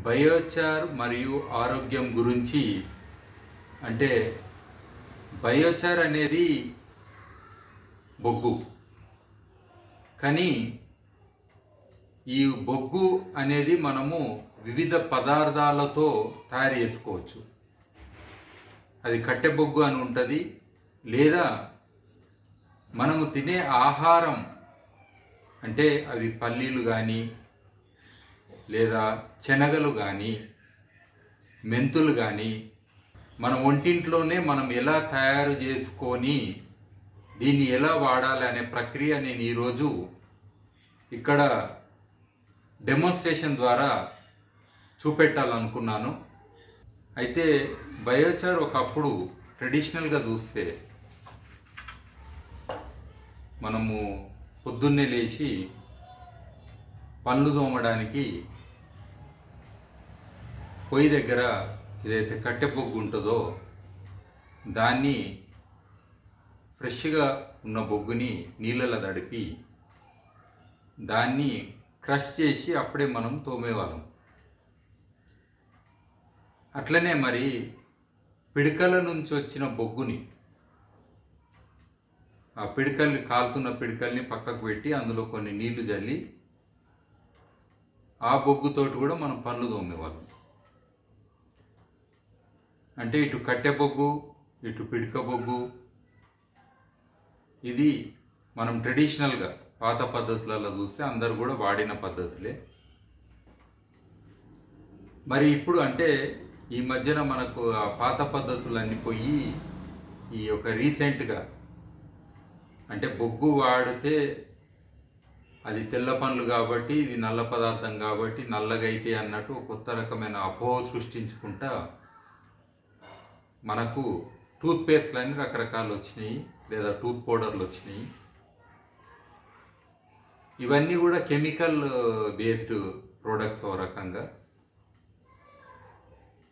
Biochar మరియు ఆరోగ్యం గురించి అంటే బయోచార్ అనేది బొగ్గు. కానీ ఈ బొగ్గు అనేది మనము వివిధ పదార్థాలతో తయారు చేసుకోవచ్చు. అది కట్టె బొగ్గు అని ఉంటుంది, లేదా మనము తినే ఆహారం అంటే అవి పల్లీలు కానీ, లేదా శనగలు కానీ, మెంతులు కానీ మన ఒంటింట్లోనే మనం ఎలా తయారు చేసుకొని దీన్ని ఎలా వాడాలి అనే ప్రక్రియ నేను ఈరోజు ఇక్కడ డెమోన్స్ట్రేషన్ ద్వారా చూపెట్టాలనుకున్నాను. అయితే బయోచార్ ఒకప్పుడు ట్రెడిషనల్గా చూస్తే మనము పొద్దున్నే లేచి పళ్ళు తోమడానికి పొయ్యి దగ్గర ఏదైతే కట్టె బొగ్గు ఉంటుందో దాన్ని ఫ్రెష్గా ఉన్న బొగ్గుని నీళ్ళలో తడిపి దాన్ని క్రష్ చేసి అప్పుడే మనం తోమేవాళ్ళం. అట్లనే మరి పిడకల నుంచి వచ్చిన బొగ్గుని, ఆ పిడకల్ని కాలుతున్న పిడకల్ని పక్కకు పెట్టి అందులో కొన్ని నీళ్లు జల్లి ఆ బొగ్గుతోటి కూడా మనం పళ్ళు తోమేవాళ్ళం. అంటే ఇటు కట్టె బొగ్గు, ఇటు పిడక బొగ్గు, ఇది మనం ట్రెడిషనల్గా పాత పద్ధతులలో చూస్తే అందరూ కూడా వాడిన పద్ధతులే. మరి ఇప్పుడు అంటే ఈ మధ్యన మనకు ఆ పాత పద్ధతులన్నీ పోయి ఈ యొక్క రీసెంట్గా అంటే బొగ్గు వాడితే అది తెల్ల పనులు కాబట్టి ఇది నల్ల పదార్థం కాబట్టి నల్లగైతే అన్నట్టు కొత్త రకమైన అపోహ సృష్టించుకుంటా మనకు టూత్ పేస్ట్లు అన్ని రకరకాలు వచ్చినాయి, లేదా టూత్ పౌడర్లు వచ్చినాయి. ఇవన్నీ కూడా కెమికల్ బేస్డ్ ప్రోడక్ట్స్ ఓ రకంగా.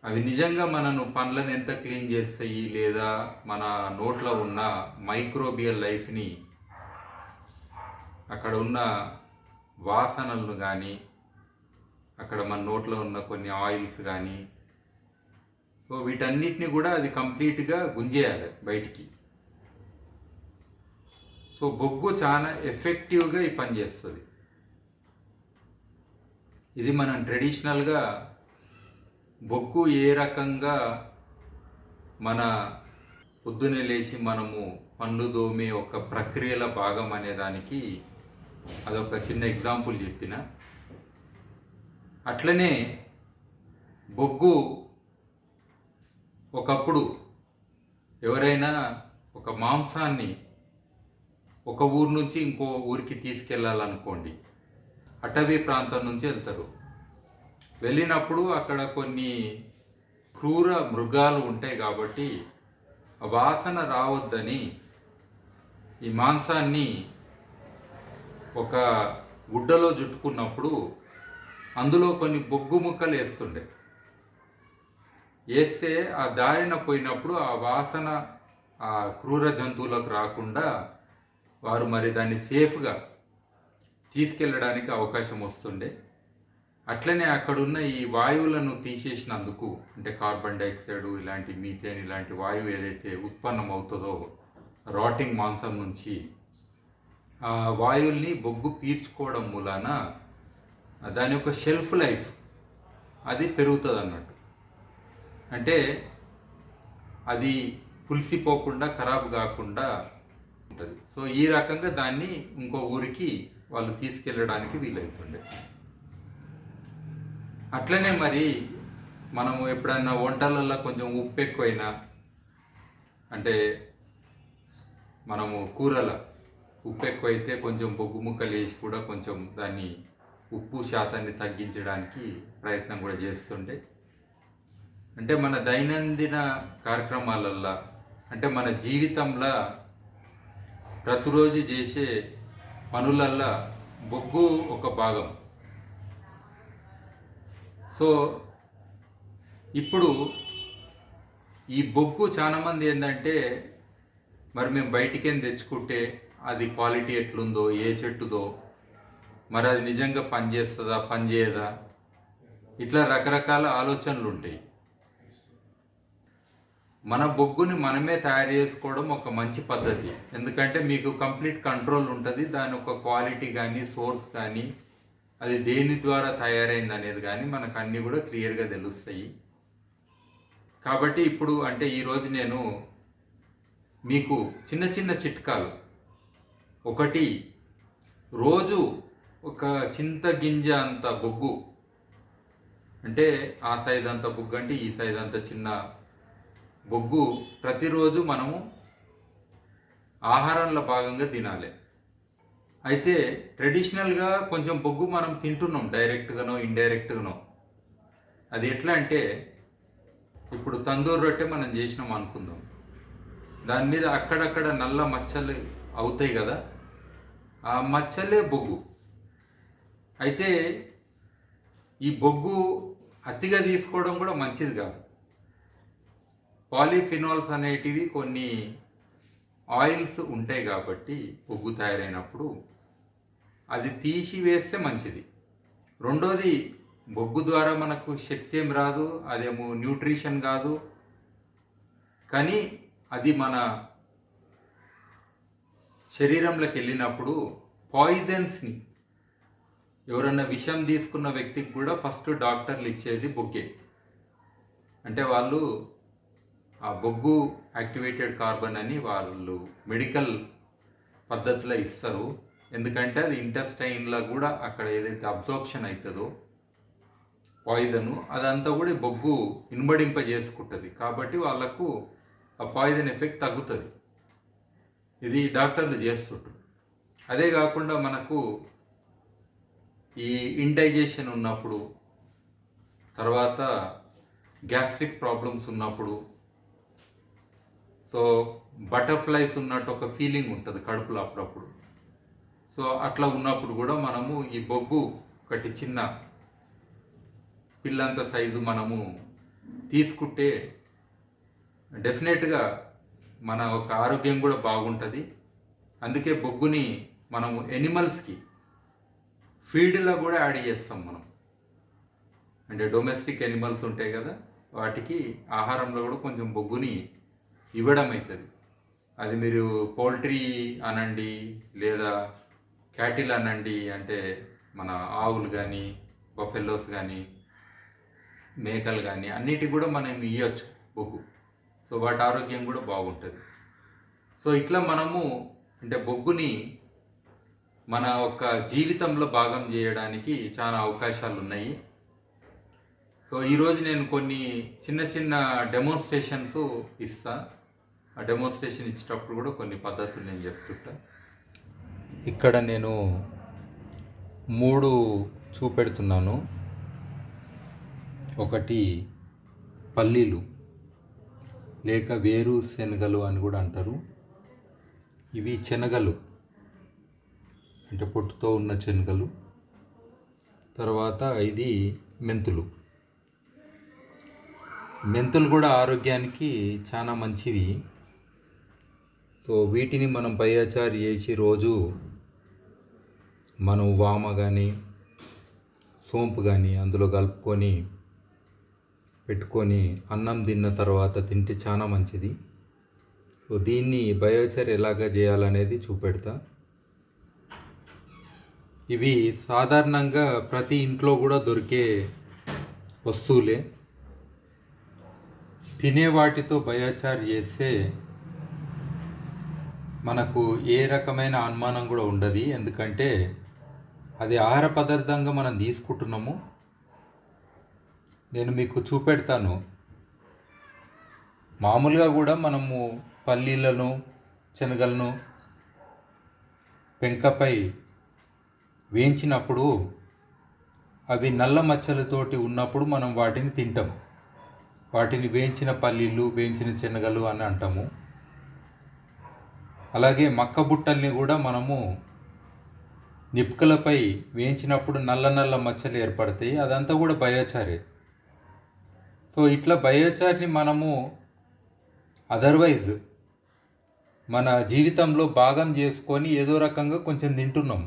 అవి నిజంగా మనను పనులను ఎంత క్లీన్ చేస్తాయి, లేదా మన నోట్లో ఉన్న మైక్రోబియల్ లైఫ్ని, అక్కడ ఉన్న వాసనలను కానీ, అక్కడ మన నోట్లో ఉన్న కొన్ని ఆయిల్స్ కానీ, సో వీటన్నిటిని కూడా అది కంప్లీట్గా గుంజేయాలి బయటికి. సో బొగ్గు చాలా ఎఫెక్టివ్గా ఈ పని చేస్తుంది. ఇది మనం ట్రెడిషనల్గా బొగ్గు ఏ రకంగా మన పొద్దునే లేచి మనము పళ్ళు దోమే ఒక ప్రక్రియల భాగం అనే దానికి అదొక చిన్న ఎగ్జాంపుల్ చెప్పిన. అట్లనే బొగ్గు ఒకప్పుడు ఎవరైనా ఒక మాంసాన్ని ఒక ఊరు నుంచి ఇంకో ఊరికి తీసుకెళ్ళాలనుకోండి, అటవీ ప్రాంతం నుంచి వెళ్తారు. వెళ్ళినప్పుడు అక్కడ కొన్ని క్రూర మృగాలు ఉంటాయి కాబట్టి ఆ వాసన రావద్దని ఈ మాంసాన్ని ఒక గుడ్డలో జుట్టుకున్నప్పుడు అందులో కొన్ని బొగ్గు ముక్కలు వేస్తుండే. వేస్తే ఆ దారిన పోయినప్పుడు ఆ వాసన ఆ క్రూర జంతువులకు రాకుండా వారు మరి దాన్ని సేఫ్గా తీసుకెళ్ళడానికి అవకాశం వస్తుండే. అట్లనే అక్కడున్న ఈ వాయువులను తీసేసినందుకు, అంటే కార్బన్ డైఆక్సైడ్ ఇలాంటి మీథేన్ ఇలాంటి వాయువు ఏదైతే ఉత్పన్నం అవుతుందో రాటింగ్ మాంసం నుంచి, ఆ వాయువుల్ని బొగ్గు పీల్చుకోవడం మూలాన దాని యొక్క షెల్ఫ్ లైఫ్ అది పెరుగుతుంది అన్నట్టు. అంటే అది పులిసిపోకుండా ఖరాబ్ కాకుండా ఉంటుంది. సో ఈ రకంగా దాన్ని ఇంకో ఊరికి వాళ్ళు తీసుకెళ్ళడానికి వీలవుతుండే. అట్లనే మరి మనము ఎప్పుడైనా వంటలలో కొంచెం ఉప్పు ఎక్కువైనా, అంటే మనము కూరల ఉప్పు ఎక్కువైతే కొంచెం బొగ్గు ముక్కలు వేసి కూడా కొంచెం దాన్ని ఉప్పు శాతాన్ని తగ్గించడానికి ప్రయత్నం కూడా చేస్తుండే. అంటే మన దైనందిన కార్యక్రమాలల్లో, అంటే మన జీవితంలో ప్రతిరోజు చేసే పనులల్లో బొగ్గు ఒక భాగం. సో ఇప్పుడు ఈ బొగ్గు చాలామంది ఏంటంటే మరి మేము బయటికేం తెచ్చుకుంటే అది క్వాలిటీ ఎట్లుందో, ఏ చెట్టుదో, మరి అది నిజంగా పనిచేస్తుందా పనిచేయదా, ఇట్లా రకరకాల ఆలోచనలు ఉంటాయి. మన బొగ్గుని మనమే తయారు చేసుకోవడం ఒక మంచి పద్ధతి. ఎందుకంటే మీకు కంప్లీట్ కంట్రోల్ ఉంటుంది. దాని ఒక క్వాలిటీ కానీ, సోర్స్ కానీ, అది దేని ద్వారా తయారైంది అనేది కానీ మనకు అన్నీ కూడా క్లియర్గా తెలుస్తాయి. కాబట్టి ఇప్పుడు అంటే ఈరోజు నేను మీకు చిన్న చిన్న చిట్కాలు, ఒకటి, రోజు ఒక చింత గింజ అంత బొగ్గు, అంటే ఆ సైజ్ అంత బొగ్గు అంటే ఈ సైజ్ అంత చిన్న బొగ్గు ప్రతిరోజు మనము ఆహారంలో భాగంగా తినాలి. అయితే ట్రెడిషనల్గా కొంచెం బొగ్గు మనం తింటున్నాం, డైరెక్ట్గానో ఇండైరెక్ట్గానో. అది ఎట్లా అంటే, ఇప్పుడు తందూరు రొట్టె మనం చేసినాం అనుకుందాం, దాని మీద అక్కడక్కడ నల్ల మచ్చలు అవుతాయి కదా, ఆ మచ్చలే బొగ్గు. అయితే ఈ బొగ్గు అతిగా తీసుకోవడం కూడా మంచిది కాదు. పాలిఫినాల్స్ అనేటివి కొన్ని ఆయిల్స్ ఉంటాయి కాబట్టి బొగ్గు తయారైనప్పుడు అది తీసివేస్తే మంచిది. రెండోది, బొగ్గు ద్వారా మనకు శక్తి ఏం రాదు, అదేమో న్యూట్రిషన్ కాదు, కానీ అది మన శరీరంలోకి వెళ్ళినప్పుడు పాయిజన్స్ని, ఎవరన్నా విషం తీసుకున్న వ్యక్తికి కూడా ఫస్ట్ డాక్టర్లు ఇచ్చేది బొగ్గే. అంటే వాళ్ళు ఆ బొగ్గు యాక్టివేటెడ్ కార్బన్ అని వాళ్ళు మెడికల్ పద్ధతిలో ఇస్తారు. ఎందుకంటే అది ఇంటెస్టైన్లో కూడా అక్కడ ఏదైతే అబ్జార్ప్షన్ అవుతుందో పాయిజను, అదంతా కూడా బొగ్గు ఇనుబడింపజేసుకుంటుంది. కాబట్టి వాళ్ళకు ఆ పాయిజన్ ఎఫెక్ట్ తగ్గుతుంది. ఇది డాక్టర్లు చేస్తుంటారు. అదే కాకుండా మనకు ఈ ఇండైజెషన్ ఉన్నప్పుడు, తర్వాత గ్యాస్ట్రిక్ ప్రాబ్లమ్స్ ఉన్నప్పుడు, సో బటర్ఫ్లైస్ ఉన్నట్టు ఒక ఫీలింగ్ ఉంటుంది కడుపులో అప్పుడప్పుడు. సో అట్లా ఉన్నప్పుడు కూడా మనము ఈ బొగ్గు ఒకటి చిన్న పిల్లంత సైజు మనము తీసుకుంటే డెఫినెట్గా మన ఒక ఆరోగ్యం కూడా బాగుంటుంది. అందుకే బొగ్గుని మనము ఎనిమల్స్కి ఫీడ్లో కూడా యాడ్ చేస్తాం మనం. అంటే డొమెస్టిక్ ఎనిమల్స్ ఉంటాయి కదా, వాటికి ఆహారంలో కూడా కొంచెం బొగ్గుని ఇవ్వడం అవుతుంది. అది మీరు పౌల్ట్రీ అనండి, లేదా క్యాటిల్ అనండి, అంటే మన ఆవులు కానీ, బఫెల్లోస్ కానీ, మేకలు కానీ, అన్నిటికి కూడా మనం ఇవ్వచ్చు బొగ్గు. సో వాటి ఆరోగ్యం కూడా బాగుంటుంది. సో ఇట్లా మనము అంటే బొగ్గుని మన యొక్క జీవితంలో భాగం చేయడానికి చాలా అవకాశాలు ఉన్నాయి. సో ఈరోజు నేను కొన్ని చిన్న చిన్న డెమోన్స్ట్రేషన్స్ ఇస్తా. ఆ డెమోన్స్ట్రేషన్ ఇచ్చేటప్పుడు కూడా కొన్ని పద్ధతులు నేను చెప్తుంటా. ఇక్కడ నేను 3 చూపెడుతున్నాను. ఒకటి పల్లీలు, లేక వేరు శనగలు అని కూడా అంటారు. ఇవి శనగలు, అంటే పొట్టుతో ఉన్న శనగలు. తర్వాత ఇది మెంతులు. మెంతులు కూడా ఆరోగ్యానికి చాలా మంచివి. సో వీటిని మనం పైచారు చేసి రోజు మనం వామ కానీ, సోంపు కానీ అందులో కలుపుకొని పెట్టుకొని అన్నం తిన్న తర్వాత తింటే చాలా మంచిది. సో దీన్ని బయోచార్ ఎలాగ చేయాలనేది చూపెడతా. ఇవి సాధారణంగా ప్రతి ఇంట్లో కూడా దొరికే వస్తువులే. తినే వాటితో బయోచార్ చేస్తే మనకు ఏ రకమైన అనుమానం కూడా ఉండదు. ఎందుకంటే అది ఆహార పదార్థంగా మనం తీసుకుంటున్నాము. నేను మీకు చూపెడతాను. మామూలుగా కూడా మనము పల్లీలను, శనగలను పెంకపై వేయించినప్పుడు అవి నల్ల మచ్చలతోటి ఉన్నప్పుడు మనం వాటిని తింటాం. వాటిని వేయించిన పల్లీలు, వేయించిన శనగలు అని అంటాము. అలాగే మక్క బుట్టల్ని కూడా మనము నిప్పుకలపై వేయించినప్పుడు నల్ల నల్ల మచ్చలు ఏర్పడతాయి. అదంతా కూడా బయోచారే. సో ఇట్లా బయోచార్ని మనము అదర్వైజ్ మన జీవితంలో భాగం చేసుకొని ఏదో రకంగా కొంచెం తింటున్నాం.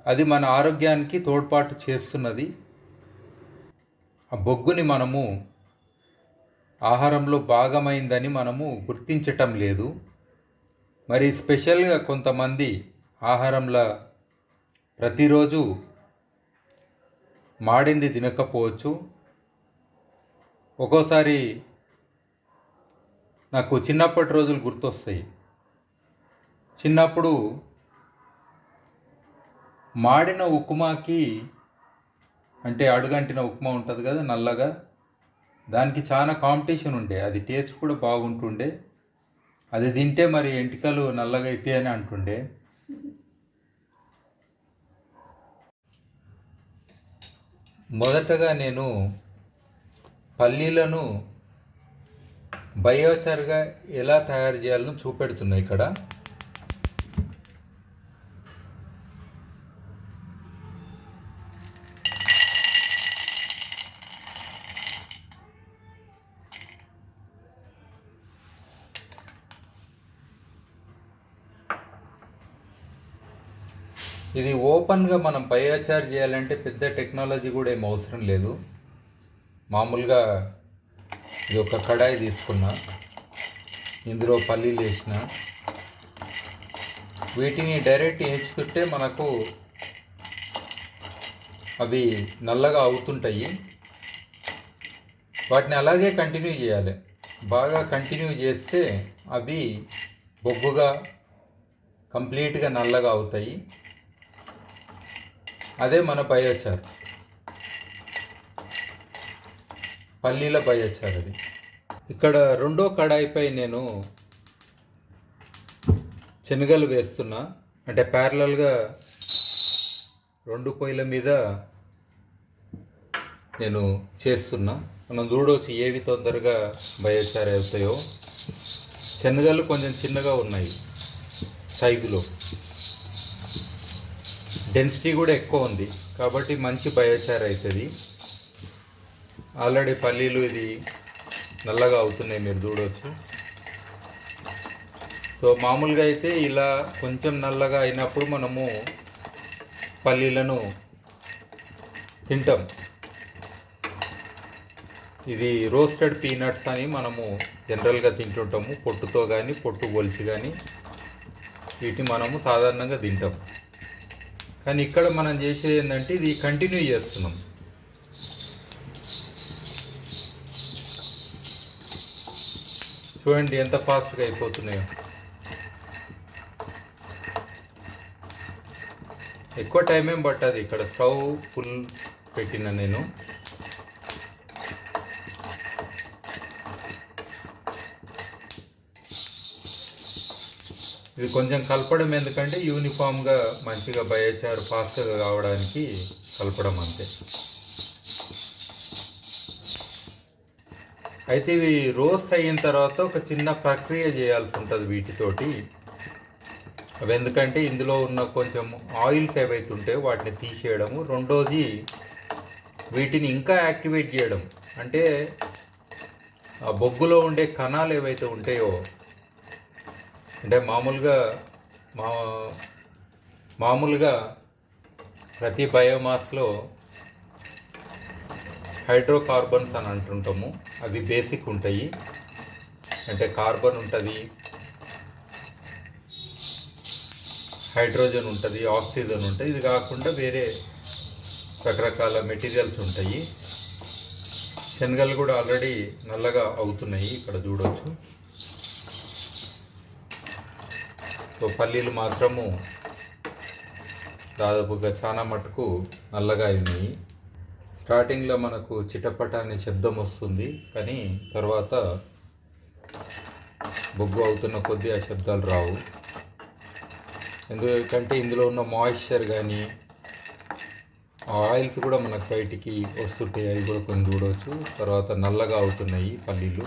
అది మన ఆరోగ్యానికి తోడ్పాటు చేస్తున్నది. ఆ బొగ్గుని మనము ఆహారంలో భాగమైందని మనము గుర్తించటం లేదు. మరి స్పెషల్గా కొంతమంది ఆహారంలో ప్రతిరోజు మాడింది తినకపోవచ్చు. ఒక్కోసారి నాకు చిన్నప్పటి రోజులు గుర్తొస్తాయి. చిన్నప్పుడు మాడిన ఉప్మాకి, అంటే అడుగంటిన ఉప్మా ఉంటుంది కదా నల్లగా, దానికి చాలా కాంపిటీషన్ ఉండే. అది టేస్ట్ కూడా బాగుంటుండే. అది తింటే మరి ఎంటికలు నల్లగా అయితే అని అంటుండే. మొదటగా నేను పల్లీలను బయోచార్గా ఎలా తయారు చేయాలని చూపెడుతున్నా ఇక్కడ. ఇది ఓపెన్గా మనం బయోచార్ చేయాలంటే పెద్ద టెక్నాలజీ కూడా ఏం అవసరం లేదు. మామూలుగా ఇది ఒక కడాయి తీసుకున్నా, ఇందులో పల్లీలు వేసిన, వీటిని డైరెక్ట్ ఎంచుకుంటే మనకు అవి నల్లగా అవుతుంటాయి. వాటిని అలాగే కంటిన్యూ చేయాలి. బాగా కంటిన్యూ చేస్తే అవి బొగ్గుగా కంప్లీట్గా నల్లగా అవుతాయి. అదే మన బయోచార్, పల్లీల బయోచార్ అది. ఇక్కడ రెండో కడాయిపై నేను శనగలు వేస్తున్నా. అంటే ప్యారలల్గా రెండు పొయ్యిల మీద నేను చేస్తున్నా. మనం చూడవచ్చు ఏవి తొందరగా బయోచార్ అవుతాయో. శనగలు కొంచెం చిన్నగా ఉన్నాయి సైజులో, డెన్సిటీ కూడా ఎక్కువ ఉంది కాబట్టి మంచి బయోచార్ అవుతుంది. ఆల్రెడీ పల్లీలు ఇది నల్లగా అవుతున్నాయి, మీరు చూడవచ్చు. సో మామూలుగా అయితే ఇలా కొంచెం నల్లగా అయినప్పుడు మనము పల్లీలను తింటాం. ఇది రోస్టెడ్ పీనట్స్ అని మనము జనరల్గా తింటుంటాము, పొట్టుతో కానీ పొట్టు గొలిచి కానీ వీటిని మనము సాధారణంగా తింటాం. కానీ ఇక్కడ మనం చేసేది ఏంటంటే ఇది కంటిన్యూ చేస్తున్నాం. చూడండి ఎంత ఫాస్ట్గా అయిపోతున్నాయో. ఎక్కువ టైం ఏం పట్టదు. ఇక్కడ స్టవ్ ఫుల్ పెట్టిన నేను. ఇది కొంచెం కలపడం ఎందుకంటే యూనిఫామ్గా మంచిగా బయోచార్ ఫాస్ట్గా కావడానికి కలపడం అంతే. అయితే ఇవి రోస్ట్ అయిన తర్వాత ఒక చిన్న ప్రక్రియ చేయాల్సి ఉంటుంది వీటితోటి. అవి ఎందుకంటే ఇందులో ఉన్న కొంచెం ఆయిల్స్ ఏవైతే ఉంటాయో వాటిని తీసేయడము. రెండోది వీటిని ఇంకా యాక్టివేట్ చేయడం. అంటే ఆ బొగ్గులో ఉండే కణాలు ఏవైతే ఉంటాయో, అంటే మామూలుగా ప్రతి బయోమాస్లో హైడ్రోకార్బన్స్ అని అంటుంటాము. అవి బేసిక్ ఉంటాయి. అంటే కార్బన్ ఉంటుంది, హైడ్రోజన్ ఉంటుంది, ఆక్సిజన్ ఉంటుంది. ఇది కాకుండా వేరే రకరకాల మెటీరియల్స్ ఉంటాయి. శనగలు కూడా ఆల్రెడీ నల్లగా అవుతున్నాయి, ఇక్కడ చూడవచ్చు. సో పల్లీలు మాత్రము దాదాపుగా చాలా మటుకు నల్లగా ఉన్నాయి. స్టార్టింగ్లో మనకు చిటపట అనే శబ్దం వస్తుంది, కానీ తర్వాత బొగ్గు అవుతున్న కొద్దీ ఆ శబ్దాలు రావు. ఎందుకంటే ఇందులో ఉన్న మాయిశ్చర్ కానీ ఆయిల్స్ కూడా మనకు బయటికి వస్తుంటాయి. అవి కూడా కొన్ని చూడవచ్చు. తర్వాత నల్లగా అవుతున్నాయి పల్లీలు.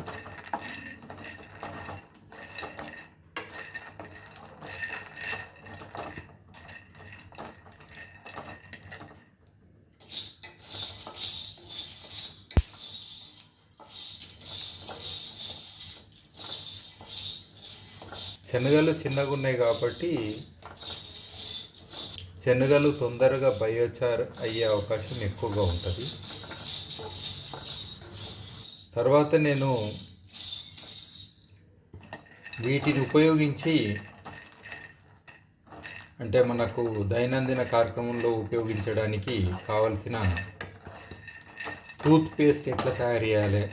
శనగలు చిన్నగా ఉన్నాయి కాబట్టి శనగలు తొందరగా బయోచార్ అయ్యే అవకాశం ఎక్కువగా ఉంటుంది. తర్వాత నేను వీటిని ఉపయోగించి అంటే మనకు దైనందిన కార్యక్రమంలో ఉపయోగించడానికి కావలసిన టూత్ పేస్ట్ ఎట్లా తయారు చేయాలి,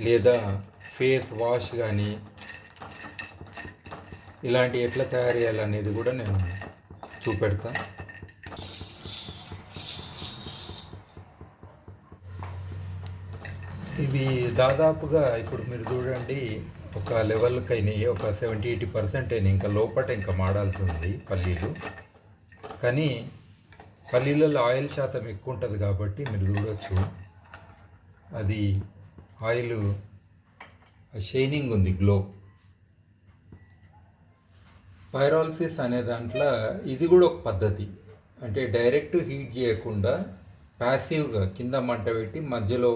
లేదా ఫేస్ వాష్ కానీ ఇలాంటి ఎట్లా తయారు చేయాలనేది కూడా నేను చూపెడతా. ఇవి దాదాపుగా ఇప్పుడు మీరు చూడండి ఒక లెవెల్కి అయినాయి, ఒక 70-80% అయినాయి. ఇంకా లోపల ఇంకా మాడాల్సి ఉంది పల్లీలు. కానీ పల్లీలలో ఆయిల్ శాతం ఎక్కువ ఉంటుంది కాబట్టి మీరు చూడవచ్చు అది ఆయిల్ షైనింగ్ ఉంది, గ్లో. పైరాలసిస్ అనే దాంట్లో ఇది కూడా ఒక పద్ధతి. అంటే డైరెక్ట్ హీట్ చేయకుండా ప్యాసివ్గా కింద మంట పెట్టి మధ్యలో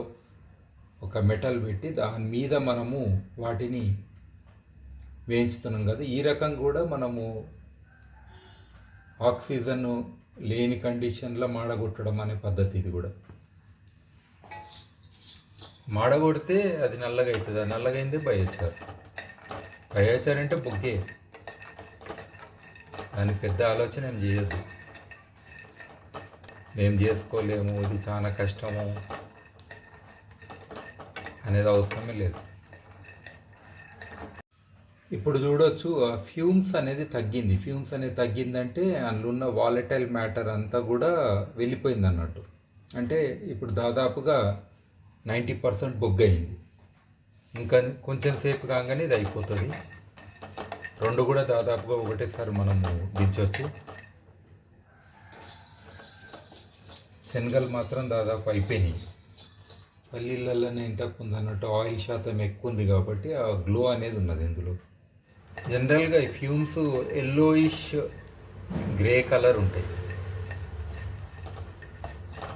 ఒక మెటల్ పెట్టి దాని మీద మనము వాటిని వేయించుతున్నాం కదా. ఈ రకం కూడా మనము ఆక్సిజన్ లేని కండిషన్లో మాడగొట్టడం అనే పద్ధతి. ఇది కూడా మాడగొడితే అది నల్లగా అవుతుంది. అది నల్లగైందే బయోచార్. బయోచార్ అంటే బొగ్గే. దానికి పెద్ద ఆలోచన ఏం చేయొద్దు. మేము చేసుకోలేము, ఇది చాలా కష్టము అనేది అవసరమే లేదు. ఇప్పుడు చూడవచ్చు ఫ్యూమ్స్ అనేది తగ్గింది. ఫ్యూమ్స్ అనేది తగ్గిందంటే అందులో ఉన్న వాలటైల్ మ్యాటర్ అంతా కూడా వెళ్ళిపోయింది అన్నట్టు. అంటే ఇప్పుడు దాదాపుగా 90% బొగ్గయింది. ఇంకా కొంచెం సేపు కాగానే ఇది అయిపోతుంది. రెండు కూడా దాదాపుగా ఒకటేసారి మనము దించవచ్చు. శనగలు మాత్రం దాదాపు అయిపోయినాయి. పల్లీలలోనే ఇంతకు ముందు అన్నట్టు ఆయిల్ శాతం ఎక్కువ ఉంది కాబట్టి ఆ గ్లో అనేది ఉన్నది ఇందులో. జనరల్గా ఈ ఫ్యూమ్స్ ఎల్లోయిష్ గ్రే కలర్ ఉంటాయి.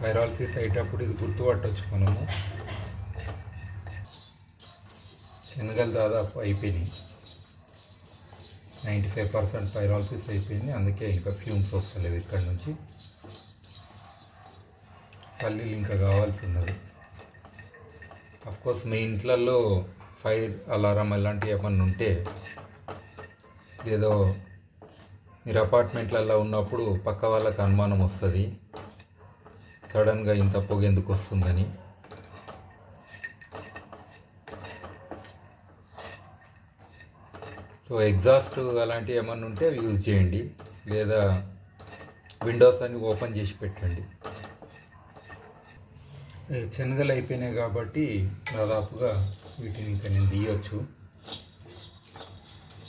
పైరాలసిస్ అయ్యేటప్పుడు ఇది గుర్తుపట్టవచ్చు మనము. శనగలు దాదాపు అయిపోయినాయి, 95% పైరాలసిస్ అయిపోయింది. అందుకే ఇంకా ఫ్యూమ్స్ వస్తలేదు ఇక్కడ నుంచి. పల్లీలు ఇంకా కావాల్సి ఉన్నది. అఫ్కోర్స్ మీ ఇంట్లలో ఫైర్ అలారం ఇలాంటివి ఏమన్నా ఉంటే, ఏదో మీరు అపార్ట్మెంట్లలో ఉన్నప్పుడు పక్క వాళ్ళకి అనుమానం వస్తుంది సడన్గా ఇంత పొగ ఎందుకు వస్తుందని. సో ఎగ్జాస్ట్ అలాంటివి ఏమన్నా ఉంటే అవి యూజ్ చేయండి, లేదా విండోస్ అన్ని ఓపెన్ చేసి పెట్టండి. శనగలు అయిపోయినాయి కాబట్టి దాదాపుగా వీటిని ఇంకా నేను తీయచ్చు.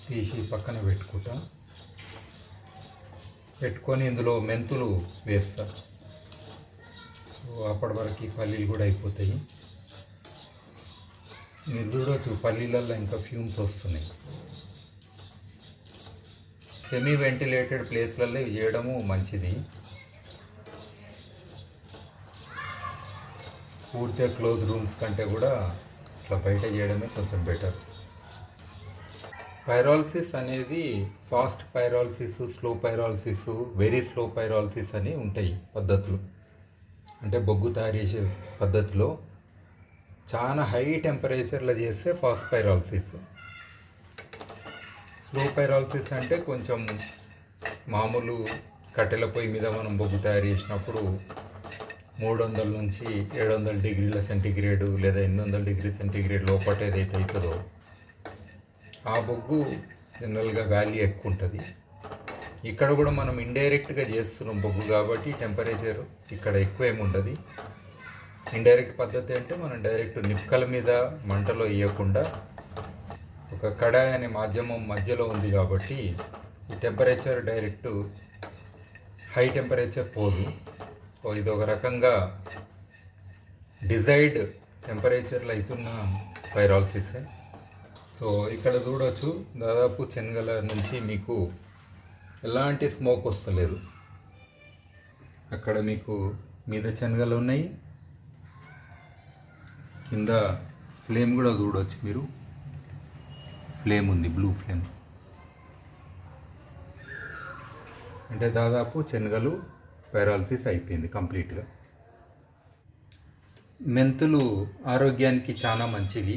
తీసి పక్కన పెట్టుకొని ఇందులో మెంతులు వేస్తా. సో అప్పటి వరకు ఈ పల్లీలు కూడా అయిపోతాయి. మీరు చూడవచ్చు పల్లీలలో ఇంకా ఫ్యూమ్స్ వస్తున్నాయి. సెమీ వెంటిలేటెడ్ ప్లేస్లలో ఇవి చేయడము మంచిది. పూర్తిగా క్లోజ్ రూమ్స్ కంటే కూడా ఇట్లా బయట చేయడమే కొంచెం బెటర్. పైరాలసిస్ అనేది fast pyrolysis, slow pyrolysis, very slow pyrolysis అని ఉంటాయి పద్ధతులు. అంటే బొగ్గు తయారు చేసే పద్ధతిలో చాలా హై టెంపరేచర్లో చేస్తే ఫాస్ట్ పైరాలసిస్. స్లో పైరాలసిస్ అంటే కొంచెం మామూలు కట్టెల పొయ్యి మీద మనం బొగ్గు తయారు చేసినప్పుడు 300 నుంచి 700 డిగ్రీల సెంటీగ్రేడు లేదా 800 డిగ్రీ సెంటీగ్రేడ్ లోపల ఏదైతే అవుతుందో ఆ బొగ్గు జనరల్గా వాల్యూ ఎక్కువ ఉంటుంది. ఇక్కడ కూడా మనం ఇండైరెక్ట్గా చేస్తున్నాం బొగ్గు కాబట్టి టెంపరేచర్ ఇక్కడ ఎక్కువ ఏమి ఉండదు. ఇండైరెక్ట్ పద్ధతి అంటే మనం డైరెక్ట్ నిప్పుకల మీద మంటలో వేయకుండా ఒక కడాయి అనే మాధ్యమం మధ్యలో ఉంది కాబట్టి ఈ టెంపరేచర్ డైరెక్ట్ హై టెంపరేచర్ పోదు. సో ఇది ఒక రకంగా డిజైర్డ్ టెంపరేచర్లో అవుతున్న పైరాలసిస్. సో ఇక్కడ చూడవచ్చు దాదాపు శనగల నుంచి మీకు ఎలాంటి స్మోక్ వస్తలేదు. అక్కడ మీకు మీద శనగలు ఉన్నాయి, కింద ఫ్లేమ్ కూడా చూడవచ్చు మీరు. ఫ్లేమ్ ఉంది, బ్లూ ఫ్లేమ్. అంటే దాదాపు శనగలు పైరాలసిస్ అయిపోయింది కంప్లీట్గా. మెంతులు ఆరోగ్యానికి చాలా మంచివి.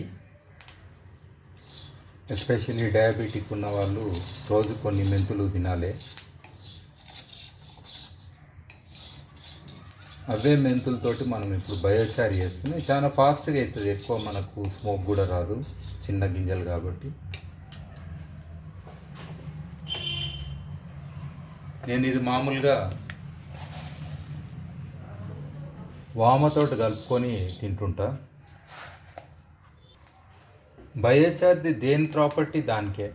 ఎస్పెషల్లీ డయాబెటిక్ ఉన్న వాళ్ళు రోజు కొన్ని మెంతులు తినాలి. అవే మెంతులతోటి మనం ఇప్పుడు బయోచార్ చేస్తున్నాం. చాలా ఫాస్ట్గా అవుతుంది, ఎక్కువ మనకు స్మోక్ కూడా రాదు, చిన్న గింజలు కాబట్టి. నేను ఇది మామూలుగా వామతోటి కలుపుకొని తింటుంటా. బయోచార్ది దేని ప్రాపర్టీ దానికే,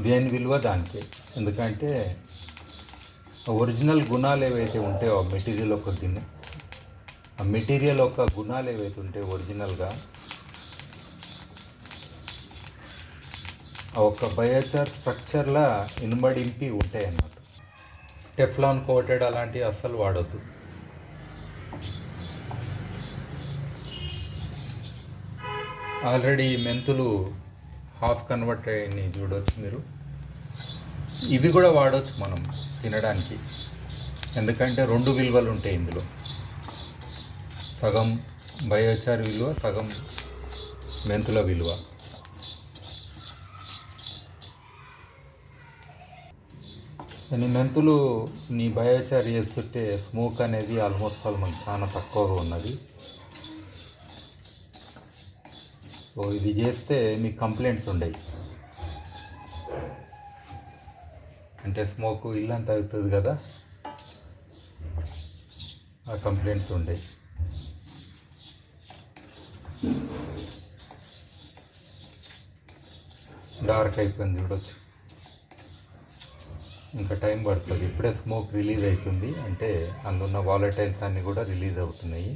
దేని విలువ దానికే. ఎందుకంటే ఒరిజినల్ గుణాలు ఏవైతే ఉంటాయో ఆ మెటీరియల్ ఒక ఆ మెటీరియల్ యొక్క గుణాలు ఏవైతే ఉంటాయో ఒరిజినల్గా ఆ ఒక్క బయోచార్ స్ట్రక్చర్లా ఇనుమడింపి ఉంటాయి అన్నమాట. టెఫ్లాన్ కోటెడ్ అలాంటివి అస్సలు వాడొద్దు. ఆల్రెడీ మెంతులు హాఫ్ కన్వర్ట్ అయ్యి చూడవచ్చు మీరు. ఇవి కూడా వాడవచ్చు మనం తినడానికి, ఎందుకంటే రెండు విలువలు ఉంటాయి ఇందులో. సగం బయోచార్ విలువ, సగం మెంతుల విలువ. నీ మెంతులు నీ బయోచార్ చేస్తుంటే స్మోక్ అనేది ఆల్మోస్ట్ మనకు చాలా తక్కువగా ఉన్నది. సో ఇది చేస్తే మీకు కంప్లైంట్స్ ఉండవు. అంటే స్మోక్ ఇల్లంతా అవుతుంది కదా, ఆ కంప్లైంట్స్ ఉండవు. డార్క్ అయిపోయింది చూడొచ్చు. ఇంకా టైం పడుతుంది. ఇప్పుడే స్మోక్ రిలీజ్ అవుతుంది, అంటే అందులో వాలటైల్స్ అన్నీ కూడా రిలీజ్ అవుతున్నాయి.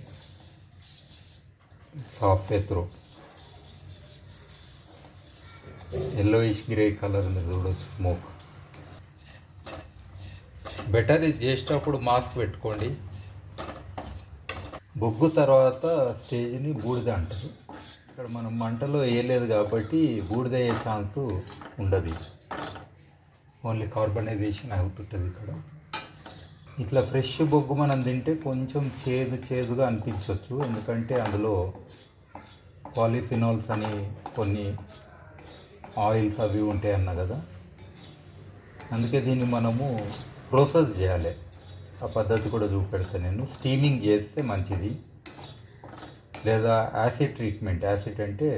Soft throw yellowish grey colour ఉంది చూడవచ్చు స్మోక్. బెటర్ ఇది చేసేటప్పుడు మాస్క్ పెట్టుకోండి. బొగ్గు తర్వాత స్టేజ్ని బూడిద అంటారు. ఇక్కడ మనం మంటలో వేయలేదు కాబట్టి బూడిద అయ్యే ఛాన్స్ ఉండదు, ఓన్లీ కార్బనైజేషన్ అవుతుంటుంది ఇక్కడ. ఇట్లా ఫ్రెష్ బొగ్గు మనం తింటే కొంచెం చేదుగా అనిపించవచ్చు, ఎందుకంటే అందులో పాలిఫినాల్స్ అని కొన్ని ఆయిల్స్ అవి ఉంటాయి అన్న కదా. అందుకే దీన్ని మనము ప్రాసెస్ చేయాలి. ఆ పద్ధతి కూడా చూపెడతాను నేను. స్టీమింగ్ చేస్తే మంచిది, లేదా యాసిడ్ ట్రీట్మెంట్. యాసిడ్ అంటే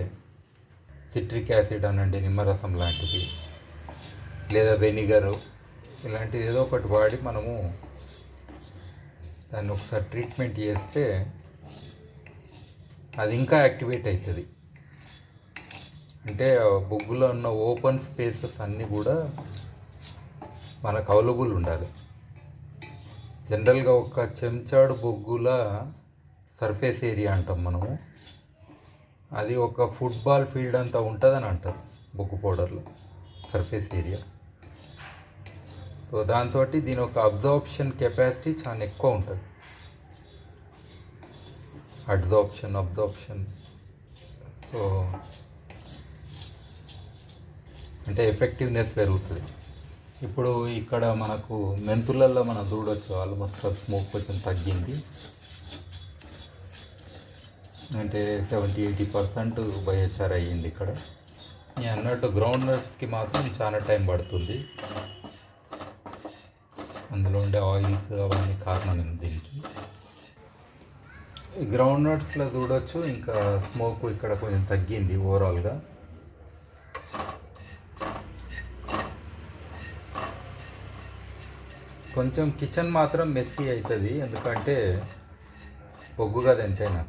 సిట్రిక్ యాసిడ్ అనండి, నిమ్మరసం లాంటిది, లేదా వెనిగరు, ఇలాంటిది ఏదో ఒకటి వాడి మనము దాన్ని ఒకసారి ట్రీట్మెంట్ చేస్తే అది ఇంకా యాక్టివేట్ అవుతుంది. అంటే బొగ్గులో ఉన్న ఓపెన్ స్పేసెస్ అన్నీ కూడా మనకు అవైలబుల్ ఉండాలి. జనరల్గా ఒక చెంచాడు బొగ్గుల సర్ఫేస్ ఏరియా అంటాం మనము, అది ఒక ఫుట్బాల్ ఫీల్డ్ అంతా ఉంటుందని అంటారు బొగ్గు పౌడర్లో సర్ఫేస్ ఏరియా. సో దాంతో దీని ఒక అబ్జార్ప్షన్ కెపాసిటీ చాలా ఎక్కువ ఉంటుంది. అబ్జార్ప్షన్ సో అంటే ఎఫెక్టివ్నెస్ పెరుగుతుంది. ఇప్పుడు ఇక్కడ మనకు మెంతులలో మనం చూడవచ్చు ఆల్మోస్ట్ స్మోక్ కొంచెం తగ్గింది, అంటే 70-80% బయోచార్ అయ్యింది ఇక్కడ. నేను అన్నట్టు గ్రౌండ్ నట్స్కి మాత్రం చాలా టైం పడుతుంది, అందులో ఉండే ఆయిల్స్ అవన్నీ కారణం దీనికి. ఈ గ్రౌండ్ నట్స్లో చూడవచ్చు ఇంకా స్మోక్ ఇక్కడ కొంచెం తగ్గింది ఓవరాల్గా. కొంచెం కిచెన్ మాత్రం మెస్సీ అవుతుంది, ఎందుకంటే బొగ్గు కదా ఎంతైనా,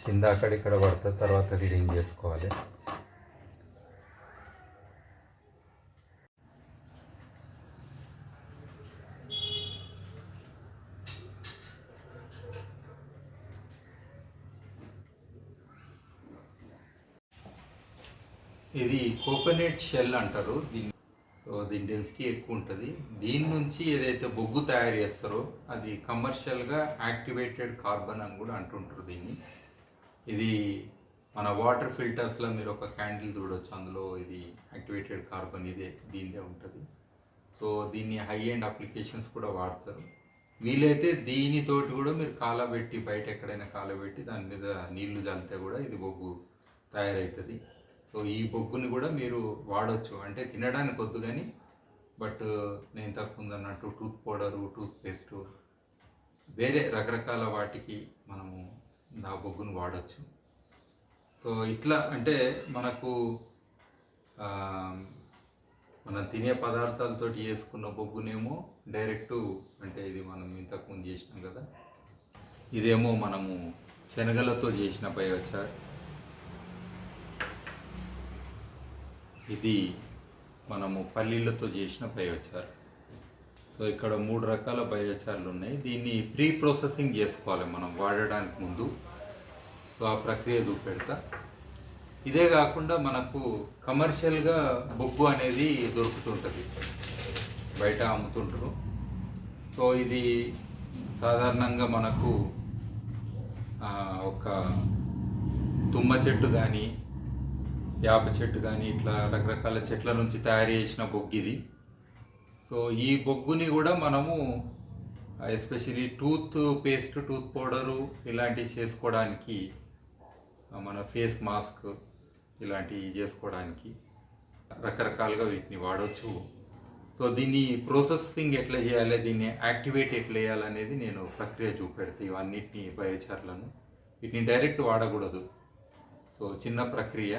కింద అక్కడిక్కడ పడుతుంది, తర్వాత రీడింగ్ చేసుకోవాలి. ఇది కోకోనట్ షెల్ అంటారు దీన్ని. సో దీని డెన్సిటీ ఎక్కువ ఉంటుంది. దీని నుంచి ఏదైతే బొగ్గు తయారు చేస్తారో అది కమర్షియల్గా యాక్టివేటెడ్ కార్బన్ అని కూడా అంటుంటారు దీన్ని. ఇది మన వాటర్ ఫిల్టర్స్లో మీరు ఒక క్యాండిల్ చూడవచ్చు, అందులో ఇది యాక్టివేటెడ్ కార్బన్ దీనిదే ఉంటుంది. సో దీన్ని హై ఎండ్ అప్లికేషన్స్ కూడా వాడతారు. వీలైతే దీనితోటి కూడా మీరు కాలబెట్టి బయట ఎక్కడైనా కాలబెట్టి దాని మీద నీళ్లు చల్లితే కూడా ఇది బొగ్గు తయారవుతుంది. సో ఈ బొగ్గుని కూడా మీరు వాడవచ్చు, అంటే తినడానికి వద్దు కానీ బట్ నేను తక్కువ అన్నట్టు టూత్ పౌడరు, టూత్ పేస్టు, వేరే రకరకాల వాటికి మనము ఆ బొగ్గును వాడచ్చు. సో ఇట్లా అంటే మనకు మనం తినే పదార్థాలతో చేసుకున్న బొగ్గునేమో డైరెక్టు, అంటే ఇది మనం ఇంతకుముందు చేసినాం కదా, ఇదేమో మనము శనగలతో చేసిన బయోచార్, ఇది మనము పల్లీలతో చేసిన బయోచార్. సో ఇక్కడ 3 రకాల బయోచార్లు ఉన్నాయి. దీన్ని ప్రీ ప్రాసెసింగ్ చేసుకోవాలి మనం వాడడానికి ముందు. సో ఆ ప్రక్రియ చూపెడతా. ఇదే కాకుండా మనకు కమర్షియల్గా బొగ్గు అనేది దొరుకుతుంటుంది, బయట అమ్ముతుంటారు. సో ఇది సాధారణంగా మనకు ఒక తుమ్మ చెట్టు కానీ, వేప చెట్టు కానీ, ఇట్లా రకరకాల చెట్ల నుంచి తయారు చేసిన బొగ్గు ఇది. సో ఈ బొగ్గుని కూడా మనము especially toothpaste, tooth powder ఇలాంటివి చేసుకోవడానికి, మన ఫేస్ మాస్క్ ఇలాంటివి చేసుకోవడానికి రకరకాలుగా వీటిని వాడవచ్చు. సో దీన్ని ప్రాసెసింగ్ ఎట్లా చేయాలి, దీన్ని యాక్టివేట్ ఎట్లా చేయాలనేది నేను ప్రక్రియ చూపెడతాను. ఇవన్నిటిని బయోచార్లను వీటిని డైరెక్ట్ వాడకూడదు. సో చిన్న ప్రక్రియ.